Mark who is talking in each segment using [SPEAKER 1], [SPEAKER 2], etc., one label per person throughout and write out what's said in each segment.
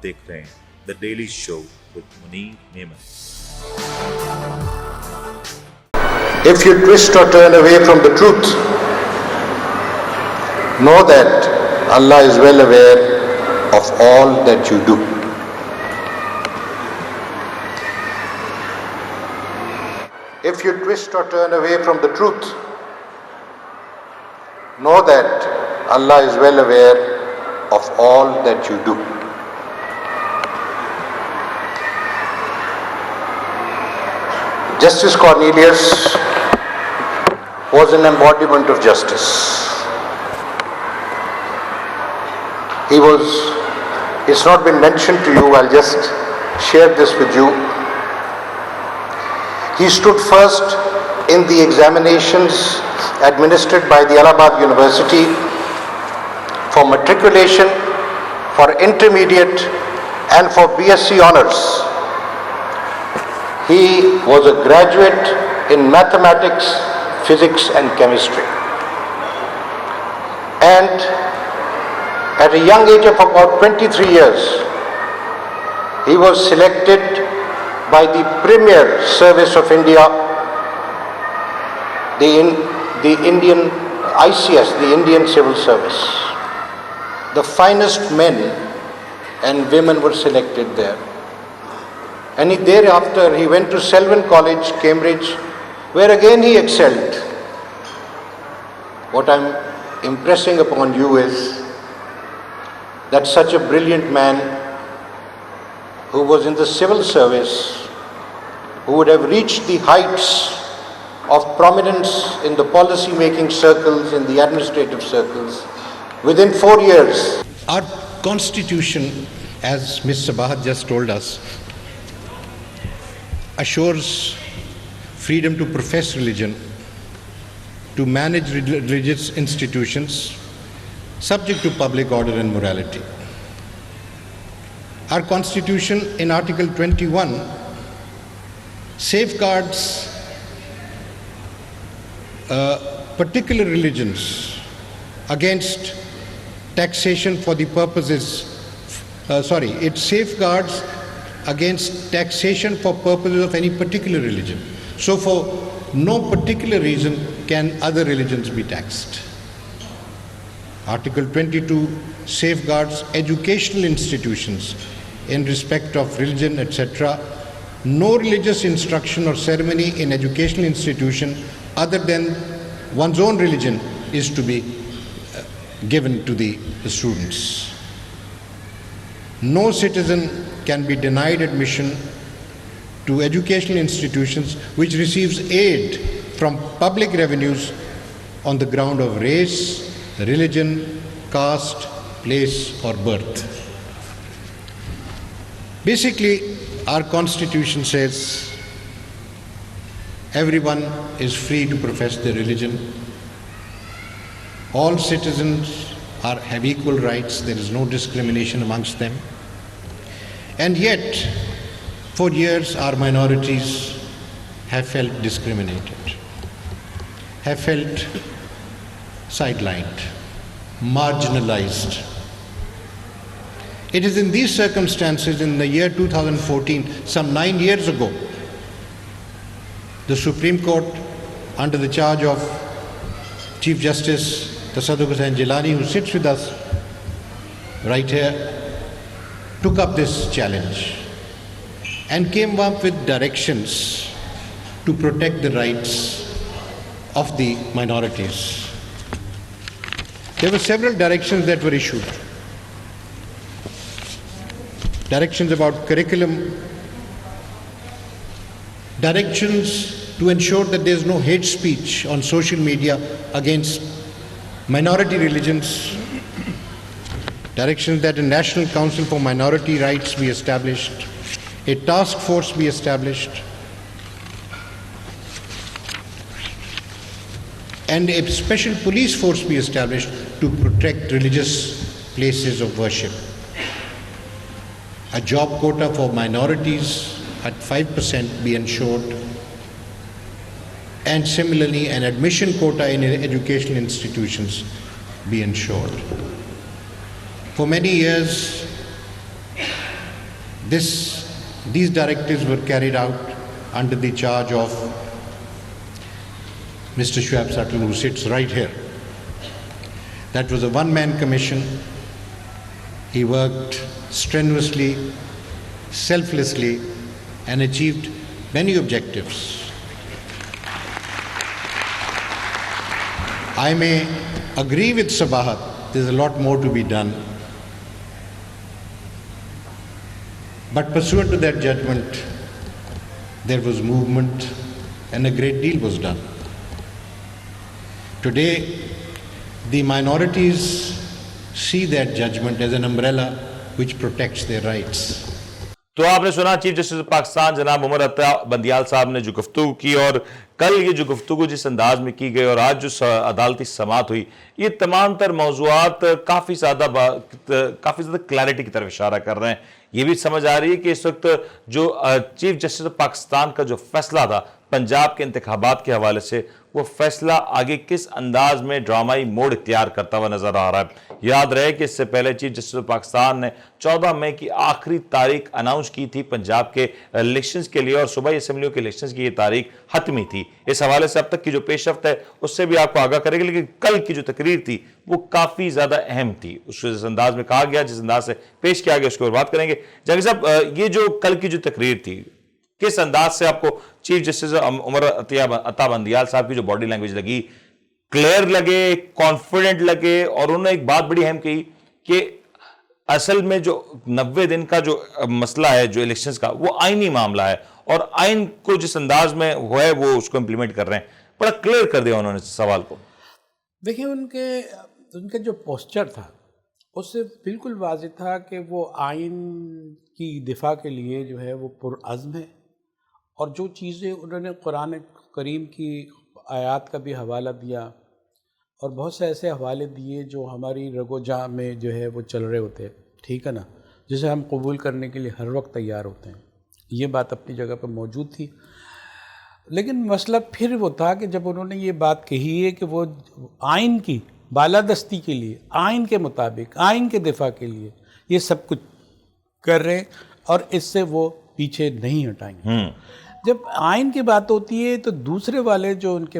[SPEAKER 1] دیکھ رہے ہیں the daily show with Munir Memon.
[SPEAKER 2] If you twist or turn away from the truth, know that Allah is well aware of all that you do. If you twist or turn away from the truth, know that Allah is well aware of all that you do. Justice Cornelius was an embodiment of justice. It's not been mentioned to you, I'll just share this with you. He stood first in the examinations administered by the Allahabad University for matriculation, for intermediate and for BSc honors. He was a graduate in mathematics, physics and chemistry. And at a young age of about 23 years, he was selected by the Premier Service of India, the Indian ICS, the Indian Civil Service. The finest men and women were selected there. And thereafter he went to Selwyn College, Cambridge, where again he excelled. What I'm impressing upon you is that such a brilliant man who was in the civil service, who would have reached the heights of prominence in the policy-making circles, in the administrative circles, within 4 years.
[SPEAKER 3] Our Constitution, as Ms. Sabahat just told us, assures freedom to profess religion, to manage religious institutions, subject to public order and morality. Our Constitution in Article 21 safeguards particular religions against taxation for the purposes, it safeguards against taxation for purposes of any particular religion. So for no particular reason can other religions be taxed. Article 22 safeguards educational institutions in respect of religion, etc. No religious instruction or ceremony in educational institution other than one's own religion is to be given to the students. No citizen can be denied admission to educational institutions which receives aid from public revenues on the ground of race, religion, caste, place or birth. Basically, our Constitution says everyone is free to profess their religion. All citizens have equal rights. There is no discrimination amongst them. And yet, for years, our minorities have felt discriminated, have felt sidelined, marginalized. It is in these circumstances, in the year 2014, some 9 years ago, the Supreme Court, under the charge of Chief Justice Tasadduq Hussain Jilani, who sits with us right here, took up this challenge and came up with directions to protect the rights of the minorities. There were several directions that were issued. Directions about curriculum, directions to ensure that there is no hate speech on social media against minority religions, directions that a National Council for Minority Rights be established, a task force be established, and a special police force be established to protect religious places of worship. A job quota for minorities at 5% be ensured, and similarly an admission quota in educational institutions be ensured. For many years, These directives were carried out under the charge of Mr. Shoaib Satal, who sits right here. That was a one-man commission. He worked strenuously, selflessly, and achieved many objectives. I may agree with Sabahat, there's a lot more to be done. But pursuant to that judgment, there was movement and a great deal was done. Today, the minorities see that judgment as an umbrella which protects their rights.
[SPEAKER 4] تو آپ نے سنا chief justice Pakistan جناب عمر عطا بندیال صاحب نے جو گفتگو کی، اور کل یہ جو گفتگو جس انداز میں کی گئی اور آج جو عدالتی سماعت ہوئی، یہ تمام تر موضوعات کافی زیادہ کلیئرٹی کی طرف اشارہ کر رہے ہیں. یہ بھی سمجھ آ رہی ہے کہ اس وقت جو چیف جسٹس پاکستان کا جو فیصلہ تھا پنجاب کے انتخابات کے حوالے سے، وہ فیصلہ آگے کس انداز میں ڈرامائی موڑ اختیار کرتا ہوا نظر آ رہا ہے. یاد رہے کہ اس سے پہلے چیف جسٹس پاکستان نے 14 مئی کی آخری تاریخ اناؤنس کی تھی پنجاب کے الیکشنز کے لیے، اور صوبائی اسمبلیوں کے الیکشنز کی یہ تاریخ حتمی تھی. اس حوالے سے اب تک کی جو پیش رفت ہے اس سے بھی آپ کو آگاہ کرے گا، لیکن کل کی جو تقریر تھی وہ کافی زیادہ اہم تھی. اس انداز میں کہا گیا، جس انداز سے پیش کیا گیا، اس کے اوپر بات کریں گے. جاگیر صاحب، یہ جو کل کی جو تقریر تھی، کس انداز سے آپ کو چیف جسٹس عمر عطا بندیال صاحب کی جو باڈی لینگویج لگی؟ کلیئر لگے، کانفیڈنٹ لگے، اور انہوں نے ایک بات بڑی اہم کہی کہ اصل میں جو 90 دن کا جو مسئلہ ہے جو الیکشنز کا، وہ آئینی معاملہ ہے، اور آئین کو جس انداز میں ہے وہ اس کو امپلیمنٹ کر رہے ہیں. بڑا کلیئر کر دیا انہوں نے سوال کو.
[SPEAKER 5] دیکھیں ان کا جو پوسچر تھا اس سے بالکل واضح تھا کہ وہ آئین کی دفاع کے لیے جو ہے وہ پرعزم ہے، اور جو چیزیں انہوں نے قرآن کریم کی آیات کا بھی حوالہ دیا اور بہت سے ایسے حوالے دیے جو ہماری رگ و جاں میں جو ہے وہ چل رہے ہوتے ہیں، ٹھیک ہے نا، جسے ہم قبول کرنے کے لیے ہر وقت تیار ہوتے ہیں. یہ بات اپنی جگہ پہ موجود تھی. لیکن مسئلہ پھر وہ تھا کہ جب انہوں نے یہ بات کہی ہے کہ وہ آئین کی بالادستی کے لیے، آئین کے مطابق، آئین کے دفاع کے لیے یہ سب کچھ کر رہے ہیں، اور اس سے وہ پیچھے نہیں ہٹائیں گے. جب آئین کی بات ہوتی ہے تو دوسرے والے جو ان کے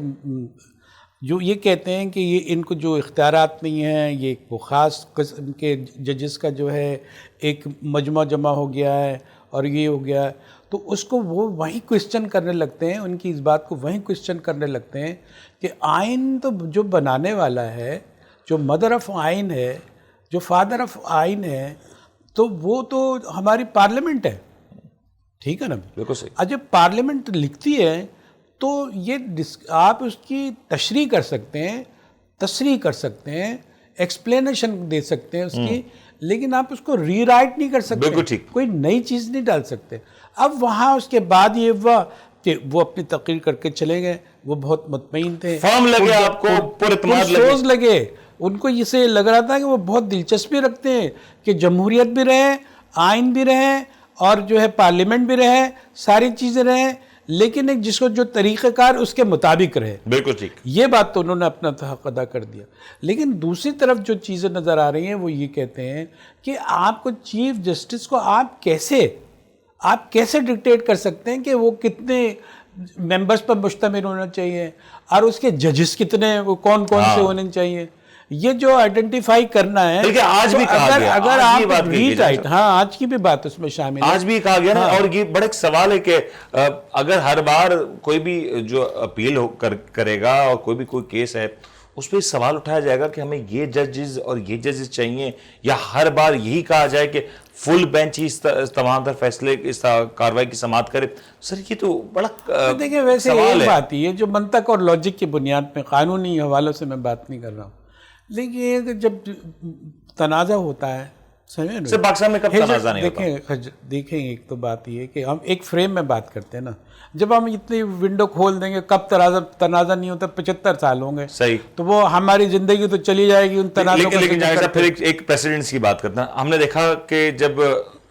[SPEAKER 5] جو یہ کہتے ہیں کہ یہ ان کو جو اختیارات نہیں ہیں، یہ وہ خاص قسم کے ججز کا جو ہے ایک مجمع جمع ہو گیا ہے اور یہ ہو گیا ہے، تو اس کو وہ وہیں کوشچن کرنے لگتے ہیں، ان کی اس بات کو وہیں کوشچن کرنے لگتے ہیں کہ آئین تو جو بنانے والا ہے، جو مدر آف آئین ہے، جو فادر آف آئین ہے، تو وہ تو ہماری پارلیمنٹ ہے، ٹھیک ہے نا.
[SPEAKER 4] بالکل صحیح.
[SPEAKER 5] جب پارلیمنٹ لکھتی ہے تو یہ آپ اس کی تشریح کر سکتے ہیں، تصریح کر سکتے ہیں، ایکسپلینیشن دے سکتے ہیں اس کی، لیکن آپ اس کو ری رائٹ نہیں کر سکتے.
[SPEAKER 4] بالکل ٹھیک.
[SPEAKER 5] کوئی نئی چیز نہیں ڈال سکتے. اب وہاں اس کے بعد یہ ہوا کہ وہ اپنی تقریر کر کے چلے گئے، وہ بہت مطمئن تھے،
[SPEAKER 4] فارم لگے، آپ کو پر اعتماد
[SPEAKER 5] لگے. ان کو اسے لگ رہا تھا کہ وہ بہت دلچسپی رکھتے ہیں کہ جمہوریت بھی رہے، آئین بھی رہے، اور جو ہے پارلیمنٹ بھی رہے، ساری چیزیں رہیں، لیکن ایک جس کو جو طریقہ کار اس کے مطابق رہے.
[SPEAKER 4] بالکل ٹھیک.
[SPEAKER 5] یہ بات تو انہوں نے اپنا حق ادا کر دیا. لیکن دوسری طرف جو چیزیں نظر آ رہی ہیں وہ یہ کہتے ہیں کہ آپ کو چیف جسٹس کو آپ کیسے ڈکٹیٹ کر سکتے ہیں کہ وہ کتنے ممبرز پر مشتمل ہونا چاہیے اور اس کے ججز کتنے، وہ کون سے ہونے چاہیے. یہ جو آئیڈینٹیفائی کرنا ہے،
[SPEAKER 4] بلکہ آج بھی کہا گیا،
[SPEAKER 5] اگر آپ ری رائٹ، ہاں آج کی بھی بات اس میں شامل ہے،
[SPEAKER 4] آج بھی کہا گیا نا. اور یہ بڑا ایک سوال ہے کہ اگر ہر بار کوئی بھی جو اپیل کرے گا اور کوئی کیس ہے، اس پہ سوال اٹھایا جائے گا کہ ہمیں یہ ججز اور یہ ججز چاہیے، یا ہر بار یہی کہا جائے کہ فل بینچ ہی تمام تر فیصلے اس کاروائی کی سماعت کرے. سر یہ تو بڑا
[SPEAKER 5] دیکھیں ویسے ایک بات یہ جو منطق اور لاجک کی بنیاد پہ، قانونی حوالوں سے میں بات نہیں کر رہا ہوں، لیکن جب تنازع ہوتا ہے،
[SPEAKER 4] صرف پاکستان میں کب تنازع نہیں ہوتا؟
[SPEAKER 5] دیکھیں ایک تو بات یہ ہے کہ ہم ایک فریم میں بات کرتے ہیں نا. جب ہم اتنی ونڈو کھول دیں گے کب تنازع نہیں ہوتا، 75 سال ہوں گے،
[SPEAKER 4] صحیح،
[SPEAKER 5] تو وہ ہماری زندگی تو چلی جائے گی ان تنازعوں کو.
[SPEAKER 4] لیکن پھر ایک پریسیڈنٹس کی بات کرتے ہیں. ہم نے دیکھا کہ جب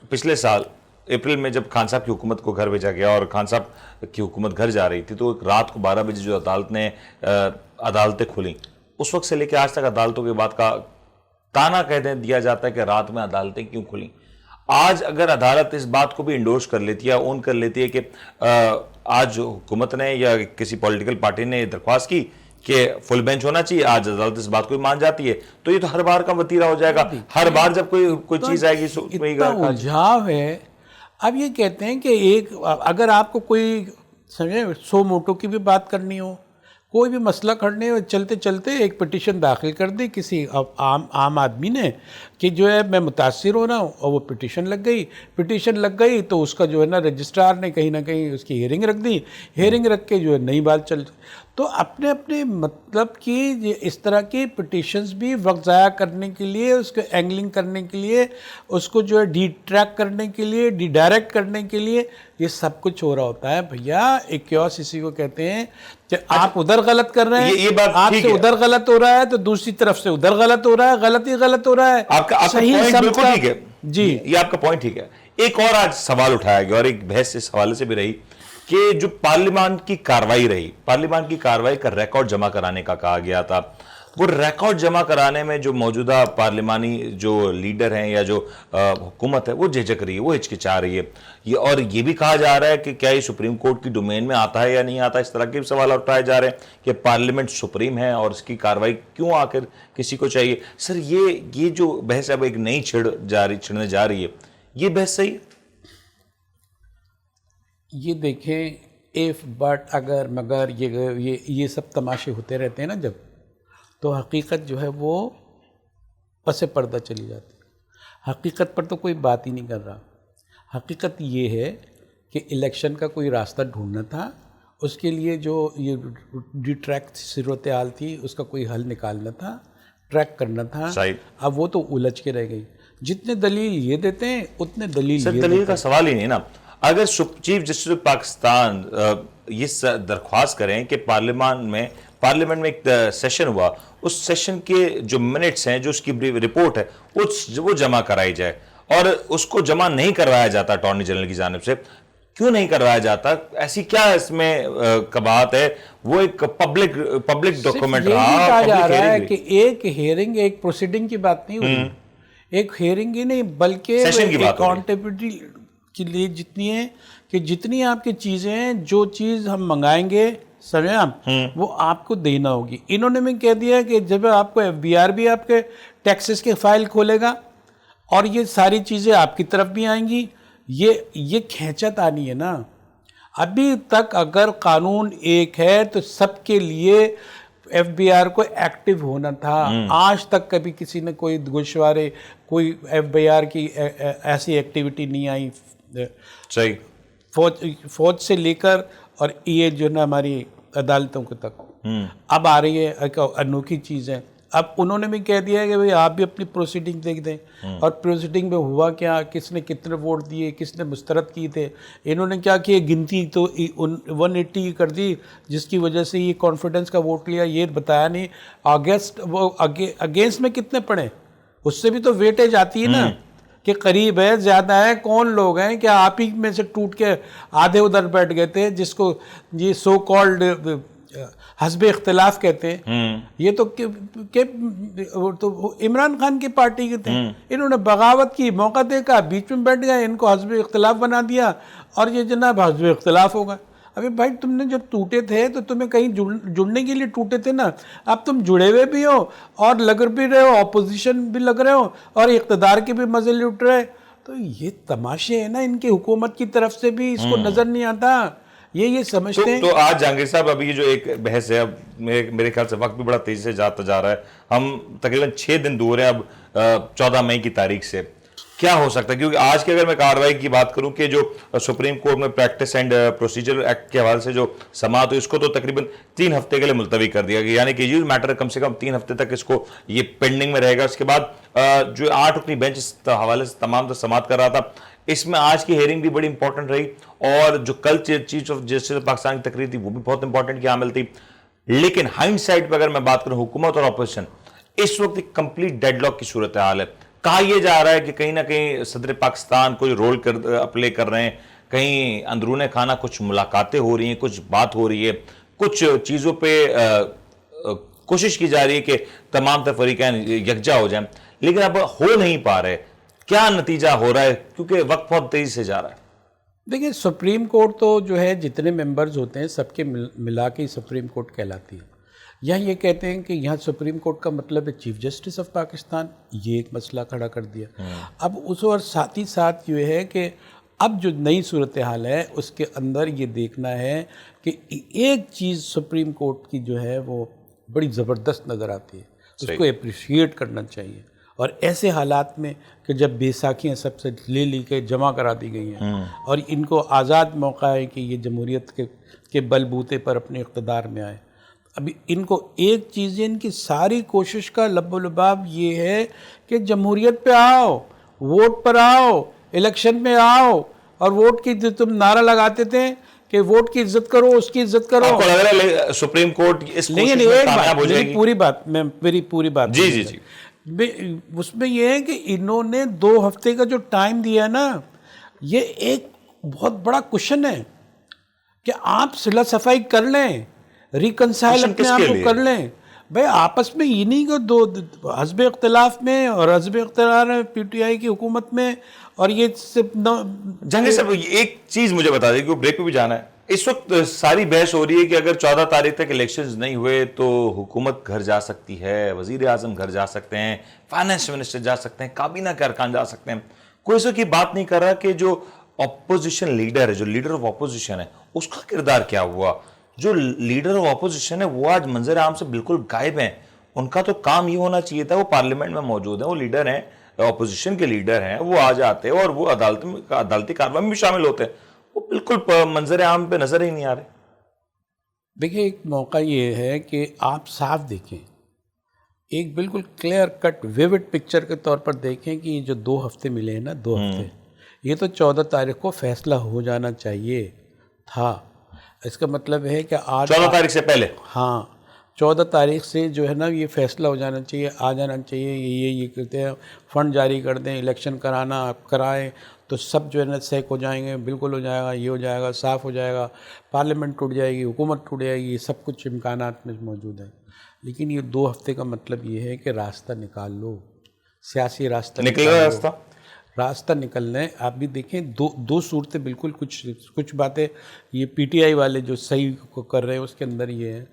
[SPEAKER 4] پچھلے سال اپریل میں جب خان صاحب کی حکومت کو گھر بھیجا گیا اور خان صاحب کی حکومت گھر جا رہی تھی، تو رات کو 12 بجے جو عدالتیں کھلیں، اس وقت سے لے کے آج تک عدالتوں کے بعد کا تانا دیا جاتا ہے کہ رات میں عدالتیں کیوں کھلیں. آج اگر عدالت اس بات کو بھی انڈورس کر لیتی ہے, اون کر لیتی ہے کہ آج حکومت نے یا کسی پولیٹیکل پارٹی نے درخواست کی کہ فل بینچ ہونا چاہیے, آج عدالت اس بات کو بھی مان جاتی ہے, تو یہ تو ہر بار کا وتیرہ ہو جائے گا. ہر بار جب کوئی چیز آئے گی
[SPEAKER 5] اتنا الجھاؤ ہے. اب یہ کہتے ہیں کہ اگر آپ کو کوئی سمجھے 100 موٹو کی بھی بات کرنی ہو, کوئی بھی مسئلہ کھڑنے ہو, چلتے چلتے ایک پٹیشن داخل کر دی کسی عام آدمی نے کہ جو ہے میں متاثر ہو رہا ہوں, اور وہ پٹیشن لگ گئی تو اس کا جو ہے نا رجسٹرار نے کہیں نہ کہیں اس کی ہیئرنگ رکھ دی, ہیئرنگ رکھ کے جو ہے نئی بات تو اپنے مطلب کہ اس طرح کی پٹیشنز بھی وقت ضائع کرنے کے لیے, اس کو اینگلنگ کرنے کے لیے, اس کو جو ہے ڈی ٹریک کرنے کے لیے, ڈی ڈائریکٹ کرنے کے لیے یہ سب کچھ ہو رہا ہوتا ہے. بھیا ایکیوس اسی کو کہتے ہیں کہ آپ ادھر غلط کر رہے ہیں, آپ سے ادھر غلط ہو رہا ہے تو دوسری طرف سے ادھر غلط ہو رہا ہے, غلط ہو رہا ہے.
[SPEAKER 4] آپ کا پوائنٹ بالکل ٹھیک ہے
[SPEAKER 5] جی,
[SPEAKER 4] یہ آپ کا پوائنٹ ٹھیک ہے. ایک اور آج سوال اٹھایا گیا اور ایک بحث اس حوالے سے بھی رہی کہ جو پارلیمان کی کارروائی کا ریکارڈ جمع کرانے کا کہا گیا تھا, وہ ریکارڈ جمع کرانے میں جو موجودہ پارلیمانی جو لیڈر ہیں یا جو حکومت ہے وہ جھجک رہی ہے, وہ ہچکچا رہی ہے. اور یہ بھی کہا جا رہا ہے کہ کیا یہ سپریم کورٹ کی ڈومین میں آتا ہے یا نہیں آتا. اس طرح کے سوال اٹھائے جا رہے ہیں کہ پارلیمنٹ سپریم ہے اور اس کی کارروائی کیوں آخر کسی کو چاہیے. سر یہ جو بحث اب ایک نئی چھڑنے جا رہی ہے, یہ بحث صحیح ہے؟
[SPEAKER 5] یہ دیکھیں ایف بٹ اگر مگر یہ سب تماشے ہوتے رہتے ہیں نا جب, تو حقیقت جو ہے وہ پس پردہ چلی جاتی ہے. حقیقت پر تو کوئی بات ہی نہیں کر رہا. حقیقت یہ ہے کہ الیکشن کا کوئی راستہ ڈھونڈنا تھا, اس کے لیے جو یہ ڈی ٹریک صورتحال تھی اس کا کوئی حل نکالنا تھا, ٹریک کرنا تھا. اب وہ تو الجھ کے رہ گئی. جتنے دلیل یہ دیتے ہیں اتنے دلیل
[SPEAKER 4] کا سوال ہی نہیں نا. اگر چیف جسٹس پاکستان یہ درخواست کریں کہ پارلیمنٹ میں ایک سیشن ہوا, اس سیشن کے جو منٹس ہیں, جو اس کی رپورٹ ہے, وہ جمع کرائی جائے, اور اس کو جمع نہیں کروایا جاتا اٹارنی جنرل کی جانب سے, کیوں نہیں کروایا جاتا؟ ایسی کیا اس میں کباہت ہے؟ وہ ایک پبلک ڈاکومنٹ رہا.
[SPEAKER 5] کہا جا رہا ہے کہ ایک ہیئرنگ ایک پروسیڈنگ کی بات نہیں ہوئی, ایک ہیئرنگ ہی نہیں بلکہ اکاؤنٹیبلٹی کے لیے جتنی ہے کہ جتنی آپ کی چیزیں ہیں, جو چیز ہم منگائیں گے سمجھیں آپ, وہ آپ کو دینا ہوگی. انہوں نے بھی کہہ دیا کہ جب آپ کو ایف بی آر بھی آپ کے ٹیکسز کے فائل کھولے گا اور یہ ساری چیزیں آپ کی طرف بھی آئیں گی. یہ کھینچت آنی ہے نا. ابھی تک اگر قانون ایک ہے تو سب کے لیے ایف بی آر کو ایکٹیو ہونا تھا. آج تک کبھی کسی نے کوئی گوشوارے کوئی ایف بی آر کی ایسی ایکٹیویٹی نہیں آئی.
[SPEAKER 4] صحیح.
[SPEAKER 5] فوج سے لے کر اور یہ جو نا ہماری عدالتوں کے تک اب آ رہی ہے, ایک انوکھی چیز ہے. اب انہوں نے بھی کہہ دیا ہے کہ بھئی آپ بھی اپنی پروسیڈنگ دیکھ دیں, اور پروسیڈنگ میں ہوا کیا, کس نے کتنے ووٹ دیے, کس نے مسترد کیے تھے. انہوں نے کیا کیا, گنتی تو 180 کر دی, جس کی وجہ سے یہ کانفیڈنس کا ووٹ لیا. یہ بتایا نہیں اگینسٹ میں کتنے پڑے, اس سے بھی تو ویٹیج آتی ہے نا کہ قریب ہے, زیادہ ہے, کون لوگ ہیں, کیا آپ ہی میں سے ٹوٹ کے آدھے ادھر بیٹھ گئے تھے, جس کو یہ سو کالڈ حزب اختلاف کہتے ہیں. یہ تو عمران خان کی پارٹی کے تھے. انہوں نے بغاوت کی, موقع دیکھا, بیچ میں بیٹھ گئے, ان کو حزب اختلاف بنا دیا, اور یہ جناب حزب اختلاف ہوگا. ابھی بھائی تم نے جب ٹوٹے تھے تو تمہیں کہیں جڑنے کے لیے ٹوٹے تھے نا. اب تم جڑے ہوئے بھی ہو اور لگ بھی رہے ہو, اپوزیشن بھی لگ رہے ہو, اور اقتدار کے بھی مزے لٹ رہے. تو یہ تماشے ہیں نا ان کی حکومت کی طرف سے بھی, اس کو نظر نہیں آتا. یہ سمجھتے ہیں.
[SPEAKER 4] تو آج جہانگیر صاحب ابھی جو ایک بحث ہے, اب میرے خیال سے وقت بھی بڑا تیزی سے جاتا جا رہا ہے. ہم تقریباً 6 دن دور ہیں اب 14 مئی کی تاریخ سے. کیا ہو سکتا ہے؟ کیونکہ آج کی اگر میں کارروائی کی بات کروں کہ جو سپریم کورٹ میں پریکٹس اینڈ پروسیجر ایکٹ کے حوالے سے جو سماعت ہوئی, اس کو تو تقریباً 3 ہفتے کے لیے ملتوی کر دیا گیا, یعنی کہ یہ میٹر کم سے کم 3 ہفتے تک اس کو یہ پینڈنگ میں رہے گا. اس کے بعد جو 8 رکنی بینچ اس حوالے سے تمام تر سماعت کر رہا تھا, اس میں آج کی ہیئرنگ بھی بڑی امپورٹنٹ رہی, اور جو کل چیف آف جسٹس پاکستان کی تقریر تھی وہ بھی بہت امپورٹنٹ کی عامل تھی. لیکن ہائنڈ سائٹ پہ اگر میں بات کروں, حکومت اور اپوزیشن اس وقت ایک کمپلیٹ ڈیڈ لاک کی صورتحال ہے. کہا یہ جا رہا ہے کہ کہیں نہ کہیں صدر پاکستان کوئی رول پلے کر رہے ہیں, کہیں اندرون خانہ کچھ ملاقاتیں ہو رہی ہیں, کچھ بات ہو رہی ہے, کچھ چیزوں پہ کوشش کی جا رہی ہے کہ تمام تر فریقین یکجا ہو جائیں, لیکن اب ہو نہیں پا رہے. کیا نتیجہ ہو رہا ہے؟ کیونکہ وقت بہت تیزی سے جا رہا ہے.
[SPEAKER 5] دیکھیں سپریم کورٹ تو جو ہے جتنے ممبرز ہوتے ہیں سب کے ملا کے سپریم کورٹ کہلاتی ہے. یہاں یہ کہتے ہیں کہ یہاں سپریم کورٹ کا مطلب ہے چیف جسٹس آف پاکستان، یہ ایک مسئلہ کھڑا کر دیا. اب اس اور ساتھ ہی ساتھ یہ ہے کہ اب جو نئی صورتحال ہے اس کے اندر یہ دیکھنا ہے کہ ایک چیز سپریم کورٹ کی جو ہے وہ بڑی زبردست نظر آتی ہے، اس کو اپریشیٹ کرنا چاہیے. اور ایسے حالات میں کہ جب بیساکھیاں سب سے لے لی کے جمع کرا دی گئی ہیں اور ان کو آزاد موقع ہے کہ یہ جمہوریت کے بل بوتے پر اپنے اقتدار میں آئے. ابھی ان کو ایک چیز ان کی ساری کوشش کا لب و لباب یہ ہے کہ جمہوریت پہ آؤ، ووٹ پر آؤ، الیکشن میں آؤ، اور ووٹ کی جو تم نعرہ لگاتے تھے کہ ووٹ کی عزت کرو، اس کی عزت کرو.
[SPEAKER 4] آپ کو لگ رہا ہے سپریم کورٹ اس کوشش میں کامیاب ہو جائے گی؟
[SPEAKER 5] میری پوری بات
[SPEAKER 4] جی
[SPEAKER 5] اس میں یہ ہے کہ انہوں نے 2 ہفتے کا جو ٹائم دیا ہے نا، یہ ایک بہت بڑا کوشچن ہے کہ آپ صلح صفائی کر لیں، ریکنسائل اپنے آپ کو کر لیں. بھائی آپس میں یہ نہیں کہ دو حزب اختلاف میں اور حزب اختیار پی ٹی آئی کی حکومت میں، اور یہ
[SPEAKER 4] جہانگیر صاحب ایک چیز مجھے بتا دیں کہ بریک پہ بھی جانا ہے. اس وقت ساری بحث ہو رہی ہے کہ اگر 14 تاریخ تک الیکشنز نہیں ہوئے تو حکومت گھر جا سکتی ہے، وزیر اعظم گھر جا سکتے ہیں، فائنانس منسٹر جا سکتے ہیں، کابینہ کے ارکان جا سکتے ہیں. کوئی اس وقت یہ بات نہیں کر رہا کہ جو اپوزیشن لیڈر ہے، جو لیڈر آف اپوزیشن ہے، اس کا کردار کیا ہوا؟ جو لیڈر آف اپوزیشن ہے وہ آج منظر عام سے بالکل غائب ہیں. ان کا تو کام یہ ہونا چاہیے تھا، وہ پارلیمنٹ میں موجود ہیں، وہ لیڈر ہیں، اپوزیشن کے لیڈر ہیں، وہ آ جاتے ہیں اور وہ عدالتی کارروائی میں بھی شامل ہوتے ہیں. وہ بالکل منظر عام پہ نظر ہی نہیں آ رہے.
[SPEAKER 5] دیکھیں ایک موقع یہ ہے کہ آپ صاف دیکھیں، ایک بالکل کلیئر کٹ ویوڈ پکچر کے طور پر دیکھیں کہ یہ جو 2 ہفتے ملے ہیں نا، 2 ہفتے، یہ تو 14 تاریخ کو فیصلہ ہو جانا چاہیے تھا. اس کا مطلب ہے کہ آج
[SPEAKER 4] 14 تاریخ سے پہلے،
[SPEAKER 5] ہاں 14 تاریخ سے جو ہے نا یہ فیصلہ ہو جانا چاہیے، آ جانا چاہیے. یہ کہتے ہیں فنڈ جاری کر دیں، الیکشن کرانا آپ کرائیں تو سب جو ہے نا سیک ہو جائیں گے، بالکل ہو جائے گا، یہ ہو جائے گا، صاف ہو جائے گا، پارلیمنٹ ٹوٹ جائے گی، حکومت ٹوٹ جائے گی. یہ سب کچھ امکانات میں موجود ہیں. لیکن یہ 2 ہفتے کا مطلب یہ ہے کہ راستہ نکال لو، سیاسی راستہ
[SPEAKER 4] نکل رہا
[SPEAKER 5] راستہ نکلنا ہے. آپ بھی دیکھیں دو صورتیں بالکل کچھ باتیں یہ پی ٹی آئی والے جو صحیح کو کر رہے ہیں اس کے اندر یہ ہے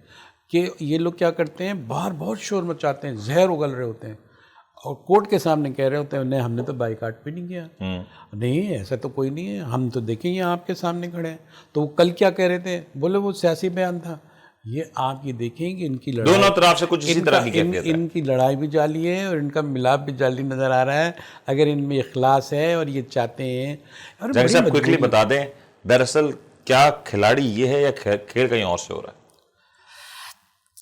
[SPEAKER 5] کہ یہ لوگ کیا کرتے ہیں، باہر بہت شور مچاتے ہیں، زہر اگل رہے ہوتے ہیں اور کورٹ کے سامنے کہہ رہے ہوتے ہیں نہیں ہم نے تو بائیکاٹ بھی نہیں کیا. نہیں ایسا تو کوئی نہیں ہے، ہم تو دیکھیں یہ آپ کے سامنے کھڑے ہیں. تو وہ کل کیا کہہ رہے تھے، بولے وہ سیاسی بیان تھا. یہ آپ یہ دیکھیں کہ ان کی لڑائی
[SPEAKER 4] دونوں طرف سے کچھ اسی طرح کی کیفیت ہے.
[SPEAKER 5] ان کی لڑائی بھی جعلی ہے اور ان کا ملاپ بھی جعلی نظر آ رہا ہے. اگر ان میں اخلاص ہے اور یہ چاہتے ہیں.
[SPEAKER 4] جنگ صاحب کوئکلی بتا دیں دراصل کیا کھلاڑی یہ ہے یا کھیل کہیں اور سے ہو رہا ہے؟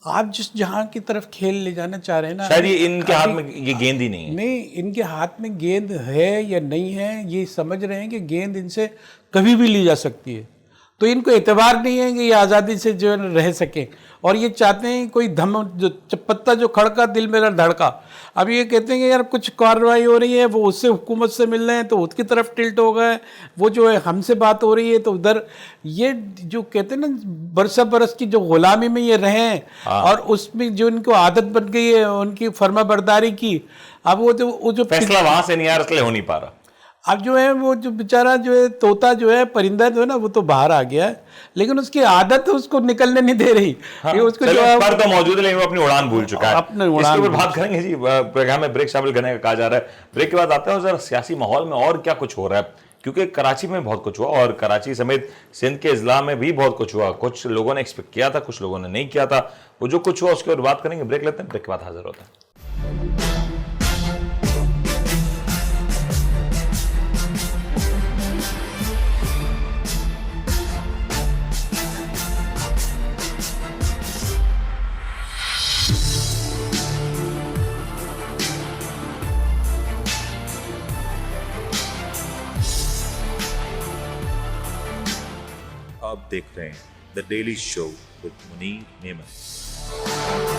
[SPEAKER 5] آپ جس جہاں کی طرف کھیل لے جانا چاہ رہے ہیں نا،
[SPEAKER 4] شاید یہ ان کے ہاتھ میں یہ گیند ہی نہیں ہے.
[SPEAKER 5] نہیں ان کے ہاتھ میں گیند ہے یا نہیں ہے، یہ سمجھ رہے ہیں کہ گیند ان سے کبھی بھی لی جا سکتی ہے. تو ان کو اعتبار نہیں ہے کہ یہ آزادی سے جو رہ سکیں، اور یہ چاہتے ہیں کوئی پتا جو کھڑکا دل میرا دھڑکا. اب یہ کہتے ہیں کہ یار کچھ کارروائی ہو رہی ہے، وہ اس سے حکومت سے مل رہے ہیں تو اس کی طرف ٹلٹ ہو گئے، وہ جو ہے ہم سے بات ہو رہی ہے تو ادھر. یہ جو کہتے ہیں نا برسہ برس کی جو غلامی میں یہ رہے ہیں اور اس میں جو ان کو عادت بن گئی ہے ان کی فرما برداری کی. اب وہ جو
[SPEAKER 4] فیصلہ وہاں سے نہیں آ رہا، اس لیے ہو نہیں پا رہا.
[SPEAKER 5] اب جو ہے وہ جو بیچارہ جو ہے طوطا جو ہے پرندہ جو ہے نا وہ تو باہر آ گیا ہے، لیکن اس کی عادت اس کو نکلنے نہیں دے رہی. اس کو جو
[SPEAKER 4] پر تو موجود ہے لیکن وہ اپنی اڑان بھول چکا ہے.
[SPEAKER 5] اپنے
[SPEAKER 4] اس کے اوپر بات کریں گے جی، پروگرام میں بریک شامل کرنے کا کہا جا رہا ہے. بریک کے بعد آتے ہیں ذرا سیاسی ماحول میں اور کیا کچھ ہو رہا ہے، کیونکہ کراچی میں بہت کچھ ہوا اور کراچی سمیت سندھ کے اضلاع میں بھی بہت کچھ ہوا. کچھ لوگوں نے ایکسپیکٹ کیا تھا، کچھ لوگوں نے نہیں کیا تھا. وہ جو کچھ ہوا اس کے اوپر بات کریں گے. بریک لیتے ہیں، بریک کے بعد حاضر ہوتے ہیں.
[SPEAKER 1] آپ دیکھ رہے ہیں the daily show with Munir Memon.